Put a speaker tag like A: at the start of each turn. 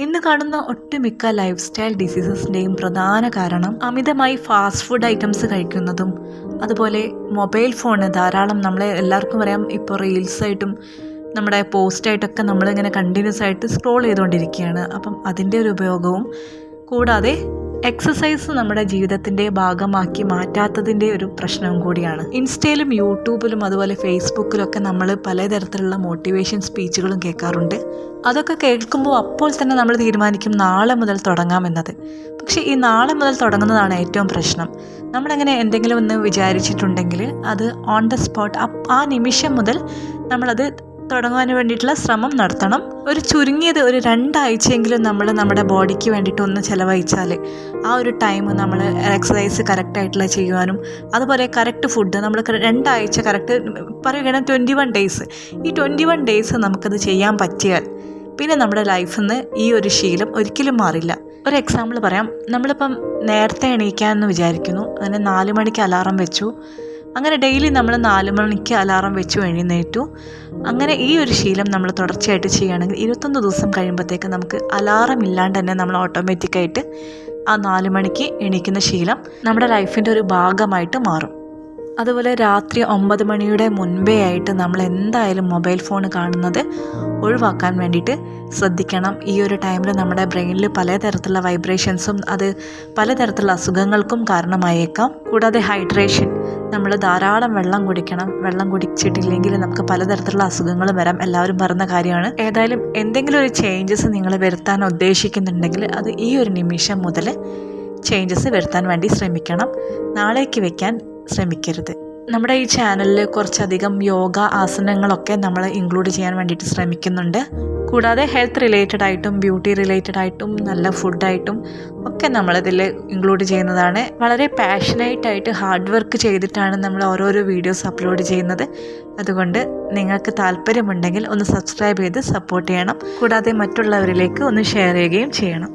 A: ഇന്ന് കാണുന്ന ഒട്ടുമിക്ക ലൈഫ് സ്റ്റൈൽ ഡിസീസസിൻ്റെയും പ്രധാന കാരണം അമിതമായി ഫാസ്റ്റ് ഫുഡ് ഐറ്റംസ് കഴിക്കുന്നതും അതുപോലെ മൊബൈൽ ഫോൺ ധാരാളം നമ്മളെ എല്ലാവർക്കും അറിയാം. ഇപ്പോൾ റീൽസായിട്ടും നമ്മുടെ പോസ്റ്റായിട്ടൊക്കെ നമ്മളിങ്ങനെ കണ്ടിന്യൂസ് ആയിട്ട് സ്ക്രോൾ ചെയ്തുകൊണ്ടിരിക്കുകയാണ്. അപ്പം അതിൻ്റെ ഒരു ഉപയോഗവും കൂടാതെ എക്സസൈസ് നമ്മുടെ ജീവിതത്തിൻ്റെ ഭാഗമാക്കി മാറ്റാത്തതിൻ്റെ ഒരു പ്രശ്നവും കൂടിയാണ്. ഇൻസ്റ്റയിലും യൂട്യൂബിലും അതുപോലെ ഫേസ്ബുക്കിലൊക്കെ നമ്മൾ പലതരത്തിലുള്ള മോട്ടിവേഷൻ സ്പീച്ചുകളും കേൾക്കാറുണ്ട്. അതൊക്കെ കേൾക്കുമ്പോൾ അപ്പോൾ തന്നെ നമ്മൾ തീരുമാനിക്കും നാളെ മുതൽ തുടങ്ങാമെന്നത്. പക്ഷേ ഈ നാളെ മുതൽ തുടങ്ങുന്നതാണ് ഏറ്റവും പ്രശ്നം. നമ്മളങ്ങനെ എന്തെങ്കിലും ഒന്ന് വിചാരിച്ചിട്ടുണ്ടെങ്കിൽ അത് ഓൺ ദ സ്പോട്ട് ആ നിമിഷം മുതൽ നമ്മളത് തുടങ്ങുവാൻ വേണ്ടിയിട്ടുള്ള ശ്രമം നടത്തണം. ചുരുങ്ങിയത് ഒരു 2 ആഴ്ചയെങ്കിലും നമ്മൾ നമ്മുടെ ബോഡിക്ക് വേണ്ടിയിട്ട് ഒന്ന് ചിലവഴിച്ചാൽ ആ ഒരു ടൈം നമ്മൾ എക്സസൈസ് കറക്റ്റായിട്ടുള്ള ചെയ്യുവാനും അതുപോലെ കറക്റ്റ് ഫുഡ് നമ്മൾ 2 ആഴ്ച കറക്റ്റ് പറയുകയാണെങ്കിൽ 21 ഡേയ്സ് ഈ 21 ഡേയ്സ് നമുക്കത് ചെയ്യാൻ പറ്റിയാൽ പിന്നെ നമ്മുടെ ലൈഫിൽ നിന്ന് ഈ ഒരു ശീലം ഒരിക്കലും മാറില്ല. ഒരു എക്സാമ്പിൾ പറയാം. നമ്മളിപ്പം നേരത്തെ എണീക്കാമെന്ന് വിചാരിക്കുന്നു, അങ്ങനെ 4 മണിക്ക് അലാറം വെച്ചു. അങ്ങനെ ഡെയിലി നമ്മൾ 4 മണിക്ക് അലാറം വെച്ചു എഴുന്നേറ്റു. അങ്ങനെ ഈ ഒരു ശീലം നമ്മൾ തുടർച്ചയായിട്ട് ചെയ്യുകയാണെങ്കിൽ 21 ദിവസം കഴിയുമ്പോഴത്തേക്ക് നമുക്ക് അലാറം ഇല്ലാണ്ട് തന്നെ നമ്മൾ ഓട്ടോമാറ്റിക്കായിട്ട് ആ 4 മണിക്ക് എണീക്കുന്ന ശീലം നമ്മുടെ ലൈഫിൻ്റെ ഒരു ഭാഗമായിട്ട് മാറും. അതുപോലെ രാത്രി 9 മണിയുടെ മുൻപേ ആയിട്ട് നമ്മൾ എന്തായാലും മൊബൈൽ ഫോൺ കാണുന്നത് ഒഴിവാക്കാൻ വേണ്ടിയിട്ട് ശ്രദ്ധിക്കണം. ഈ ഒരു ടൈമിൽ നമ്മുടെ ബ്രെയിനിൽ പലതരത്തിലുള്ള വൈബ്രേഷൻസും അത് പലതരത്തിലുള്ള അസുഖങ്ങൾക്കും കാരണമായേക്കാം. കൂടാതെ ഹൈഡ്രേഷൻ, നമ്മൾ ധാരാളം വെള്ളം കുടിക്കണം. വെള്ളം കുടിച്ചിട്ടില്ലെങ്കിൽ നമുക്ക് പലതരത്തിലുള്ള അസുഖങ്ങളും വരാം, എല്ലാവരും പറയുന്ന കാര്യമാണ്. ഏതായാലും എന്തെങ്കിലും ഒരു ചേഞ്ചസ് നിങ്ങൾ വരുത്താൻ ഉദ്ദേശിക്കുന്നുണ്ടെങ്കിൽ അത് ഈ ഒരു നിമിഷം മുതൽ ചേഞ്ചസ് വരുത്താൻ വേണ്ടി ശ്രമിക്കണം. നാളേക്ക് വയ്ക്കാൻ ശ്രമിക്കരുത്. നമ്മുടെ ഈ ചാനലിൽ കുറച്ചധികം യോഗ ആസനങ്ങളൊക്കെ നമ്മൾ ഇൻക്ലൂഡ് ചെയ്യാൻ വേണ്ടിയിട്ട് ശ്രമിക്കുന്നുണ്ട്. കൂടാതെ ഹെൽത്ത് റിലേറ്റഡ് ആയിട്ടും ബ്യൂട്ടി റിലേറ്റഡ് ആയിട്ടും നല്ല ഫുഡായിട്ടും ഒക്കെ നമ്മളിതിൽ ഇൻക്ലൂഡ് ചെയ്യുന്നതാണ്. വളരെ പാഷനേറ്റായിട്ട് ഹാർഡ് വർക്ക് ചെയ്തിട്ടാണ് നമ്മൾ ഓരോരോ വീഡിയോസ് അപ്ലോഡ് ചെയ്യുന്നത്. അതുകൊണ്ട് നിങ്ങൾക്ക് താല്പര്യമുണ്ടെങ്കിൽ ഒന്ന് സബ്സ്ക്രൈബ് ചെയ്ത് സപ്പോർട്ട് ചെയ്യണം. കൂടാതെ മറ്റുള്ളവരിലേക്ക് ഒന്ന് ഷെയർ ചെയ്യുകയും ചെയ്യണം.